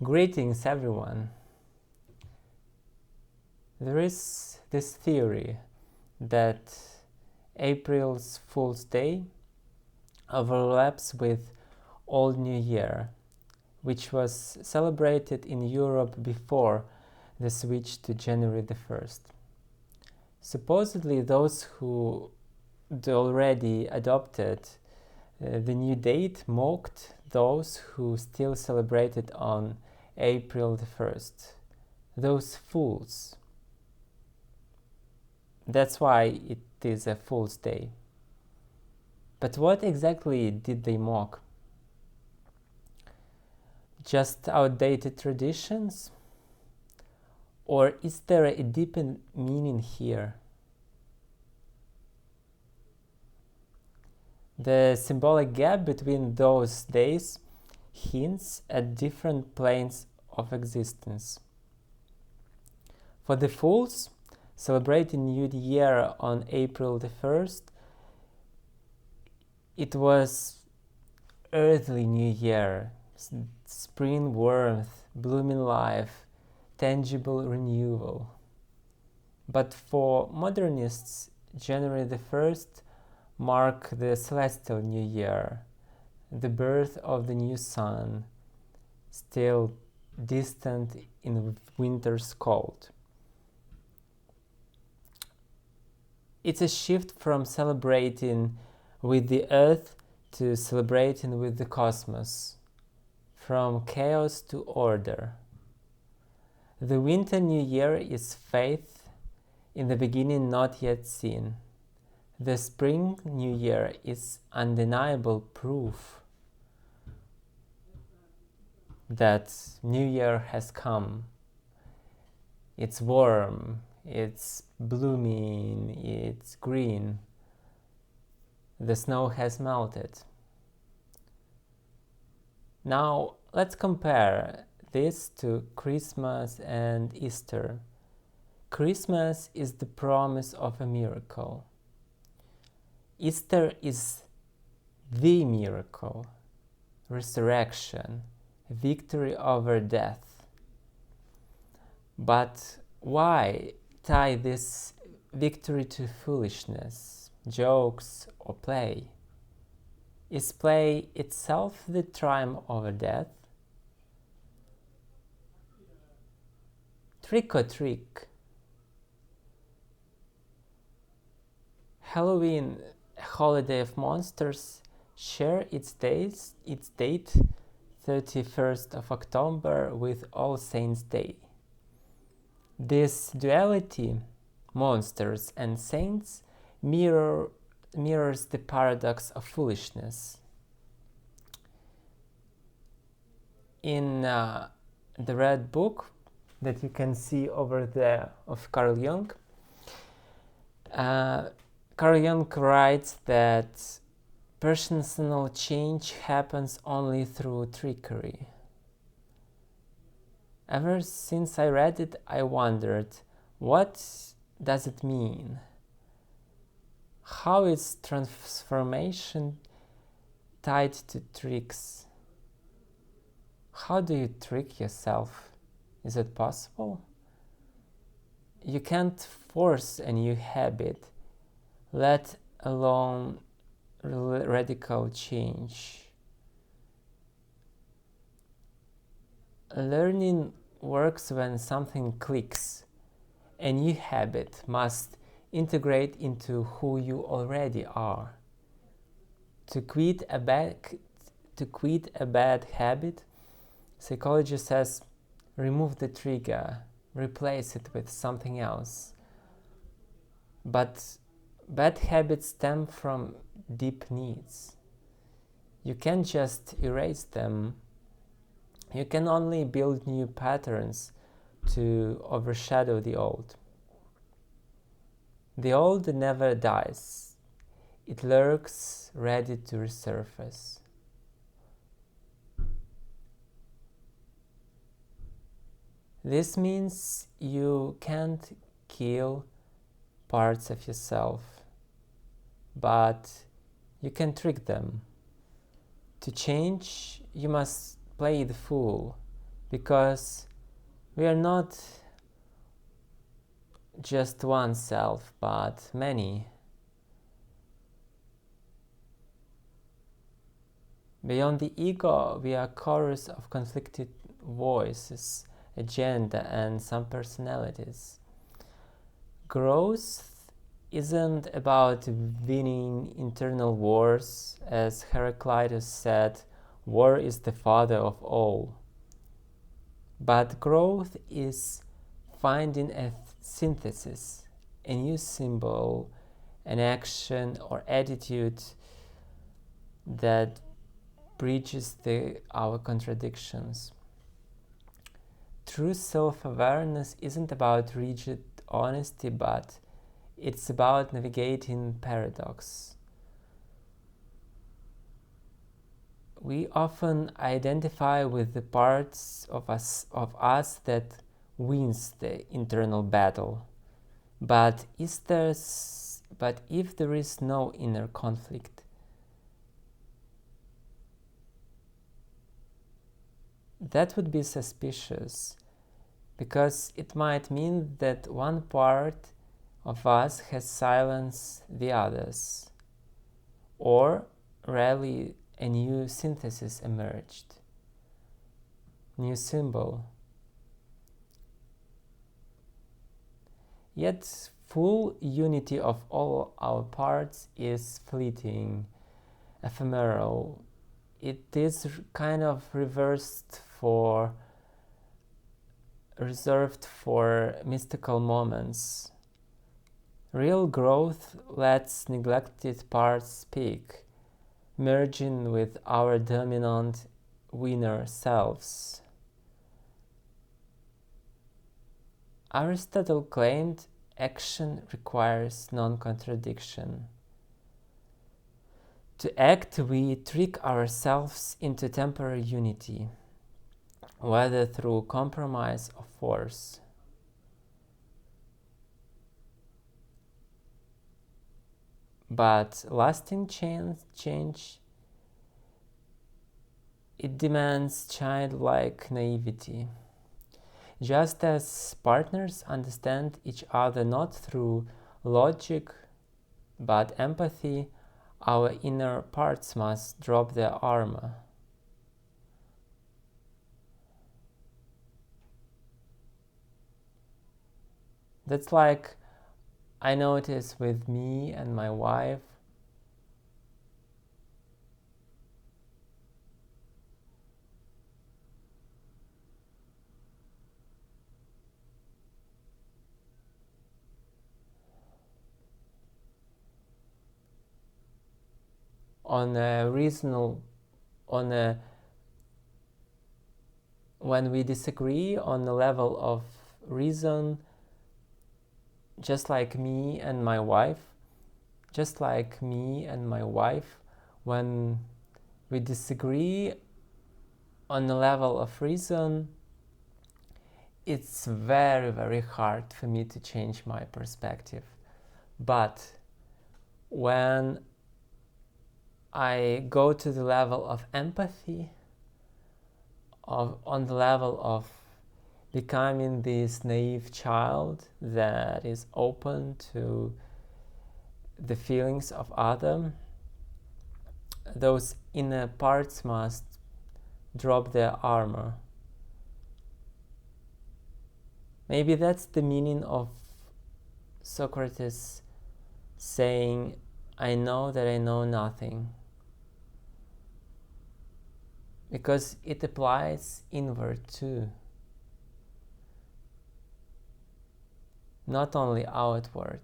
Greetings, everyone. There is this theory that April's Fool's Day overlaps with Old New Year, which was celebrated in Europe before the switch to January the 1st. Supposedly, those who already adopted the new date mocked those who still celebrated on April the 1st. Those fools. That's why it is a Fool's Day. But what exactly did they mock? Just outdated traditions? Or is there a deeper meaning here? The symbolic gap between those days hints at different planes of existence. For the fools, celebrating New Year on April the 1st, it was earthly New Year, spring warmth, blooming life, tangible renewal. But for modernists, January the 1st mark the celestial New Year, the birth of the new sun, still distant in winter's cold. It's a shift from celebrating with the earth to celebrating with the cosmos, from chaos to order. The winter New Year is faith in the beginning not yet seen. The spring New Year is undeniable proof that New Year has come. It's warm, it's blooming, it's green. The snow has melted. Now let's compare this to Christmas and Easter. Christmas is the promise of a miracle. Easter is the miracle, resurrection, victory over death. But why tie this victory to foolishness, jokes, or play? Is play itself the triumph over death? Trick or treat. Halloween, a holiday of monsters, share its date 31st of October with All Saints' Day. This duality, monsters and saints, mirrors the paradox of foolishness. In the red book that you can see over there of Carl Jung, Carl Jung writes that personal change happens only through trickery. Ever since I read it, I wondered, what does it mean? How is transformation tied to tricks? How do you trick yourself? Is it possible? You can't force a new habit, let alone radical change. Learning works when something clicks. A new habit must integrate into who you already are. To quit a bad habit, psychology says remove the trigger, replace it with something else. But bad habits stem from deep needs. You can't just erase them. You can only build new patterns to overshadow the old. The old never dies. It lurks, ready to resurface. This means you can't kill parts of yourself, but you can trick them. To change, you must play the fool, because we are not just one self, but many. Beyond the ego, we are a chorus of conflicted voices, agenda, and some personalities. Growth isn't about winning internal wars. As Heraclitus said, war is the father of all. But growth is finding a synthesis, a new symbol, an action or attitude that bridges our contradictions. True self-awareness isn't about rigid honesty, but it's about navigating paradox. We often identify with the parts of us that wins the internal battle. But if there is no inner conflict, that would be suspicious, because it might mean that one part of us has silenced the others, or rarely a new synthesis emerged, new symbol. Yet full unity of all our parts is fleeting, ephemeral. It is kind of reserved for mystical moments. Real growth lets neglected parts speak, merging with our dominant winner selves. Aristotle claimed action requires non-contradiction. To act, we trick ourselves into temporary unity, whether through compromise or force. But lasting change, it demands childlike naivety. Just as partners understand each other not through logic but empathy, our inner parts must drop their armor. That's like I notice with me and my wife. On a reasonable, when we disagree on the level of reason, just like me and my wife, when we disagree on the level of reason, it's very, very hard for me to change my perspective. But when I go to the level of empathy, on the level of becoming this naive child that is open to the feelings of others, those inner parts must drop their armor. Maybe that's the meaning of Socrates saying, "I know that I know nothing," because it applies inward too, not only outward.